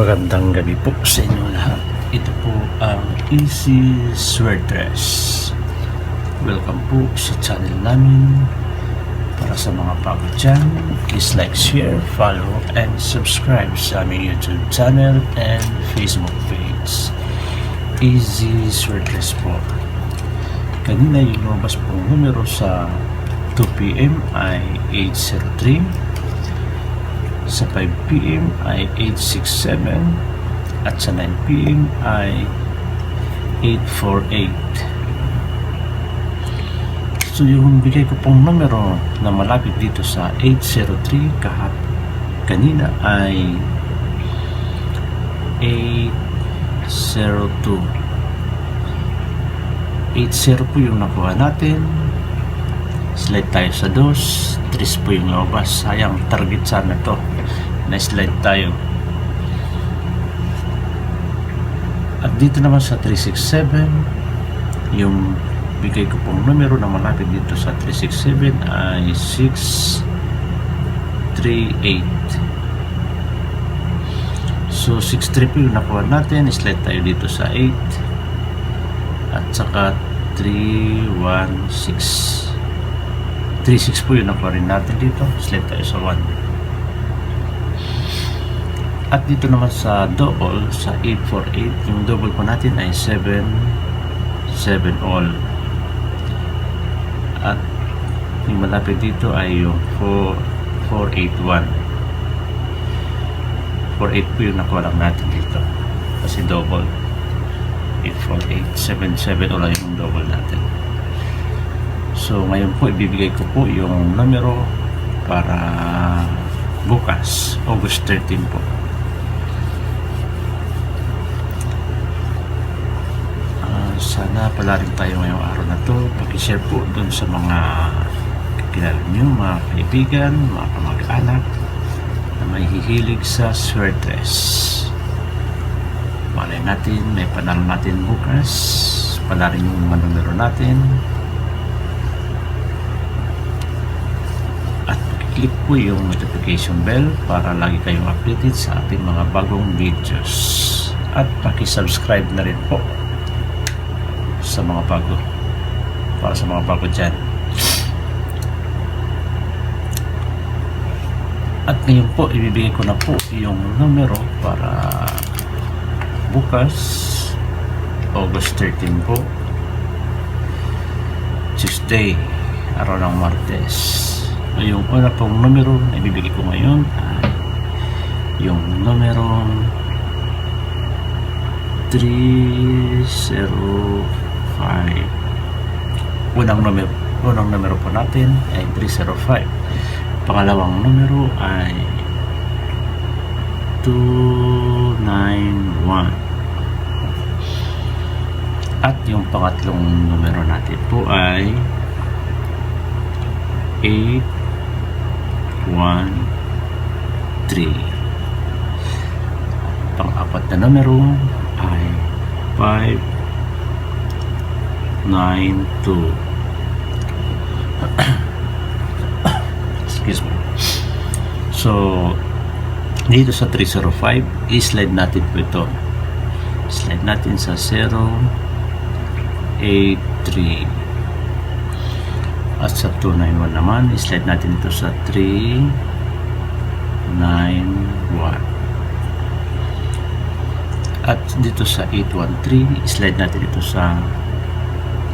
Magandang gabi po sa inyo lahat. Ito po ang Easy Sweatdress. Welcome po sa channel namin. Para sa mga bago dyan, please like, share, follow, and subscribe sa aming YouTube channel and Facebook page. Easy Sweatdress po. Kanina yung lumabas pong numero sa 2 PM ay 803. Sa 5 PM ay 867 at sa 9 PM ay 848. So yung bigay ko pong numero na malapit dito sa 803 kanina ay 802. 80 po yung nakuha natin. Slide tayo sa 2, 3 po yung lumabas. Sayang, target sana to. Na-slide tayo. At dito naman sa 367, yung bigay ko pong numero na malapit dito sa 367 ay 638. So 63 po yung nakuha natin. Slide tayo dito sa 8 at saka 316. 36 po yung nakuha rin natin dito. Slide tayo sa 1. At dito naman sa double, sa 848, yung double po natin ay 7 all. At yung malapit dito ay yung 481. 48 po yung nakuha lang natin dito. Kasi double. 848, 77 all yung double natin. So ngayon po ibibigay ko po yung numero para bukas, August 13 po. Sana pala rin tayo ngayong araw na to. Pag-share po dun sa mga kilala nyo, mga kaibigan, mga kamag-anak na may hihilig sa sweatdress. Malay natin, may panalo natin bukas. Pala rin yung mga numero natin. Click po yung notification bell para lagi kayong updated sa ating mga bagong videos. At paki-subscribe na rin po sa mga bago. Para sa mga bago dyan. At ngayon po, ibibigay ko na po yung numero para bukas, August 13 po. Tuesday, araw ng Martes. Yung una pong numero na ibibigay ko ngayon ay yung numero 305. Unang numero po natin ay 305. Pangalawang numero ay 291. At yung pangatlong numero natin po ay 813. Pang-apat na numero ay 592. Excuse me. So dito sa 305, i-slide natin po ito. Slide natin sa 083. At sa 291 naman, slide natin ito sa 391. At dito sa 813, slide natin ito sa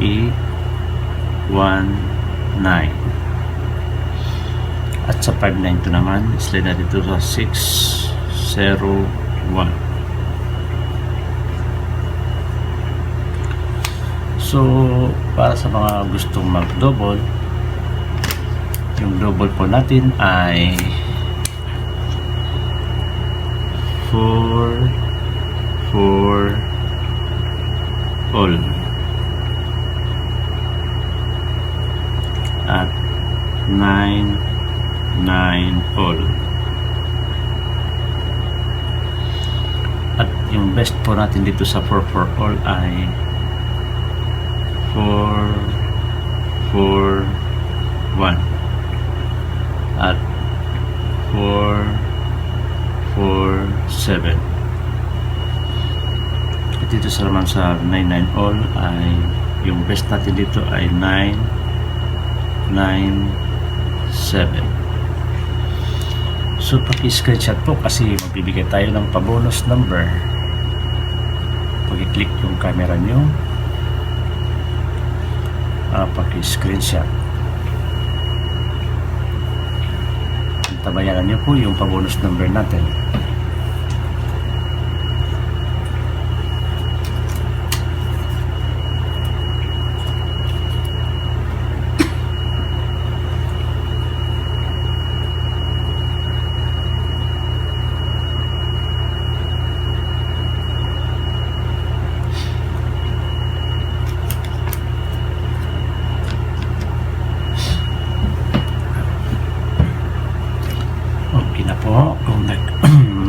819. At sa 592 naman, slide natin ito sa 601. So, para sa mga gustong mag-double, yung double po natin ay 4 all at 9 all. At yung best po natin dito sa 4 all ay 441 at 447. dito sa naman sa 99 all ay yung best natin dito ay 997. So paki-screenshot po kasi magbibigay tayo ng pa-bonus number. Pag-click yung camera nyo, paki-screenshot. Tabayanan nyo po yung pa-bonus number natin. Na po kung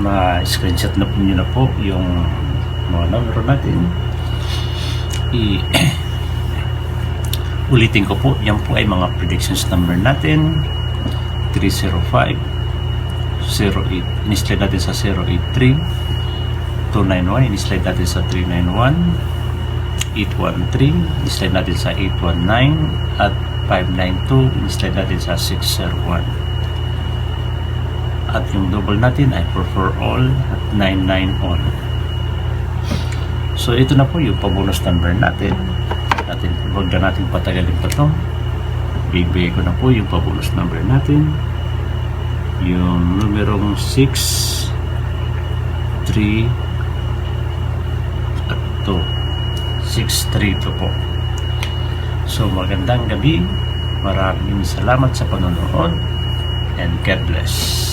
na-screenshot na po nyo na po yung mga numero natin, ulitin ko po, yan po ay mga predictions number natin. 305 08, in-slide natin sa 083, 291 in-slide natin sa 391, 813 in-slide natin sa 819, at 592 in-slide natin sa 601. At yung double natin ay 4 all at 99 all. So ito na po yung pa-bonus number natin. Huwag na natin patagalin pa ito. Bibigay ko na po yung pa-bonus number natin. Yung numerong 6, 3 at 2. 632 po. So magandang gabi. Maraming salamat sa panonood and God bless.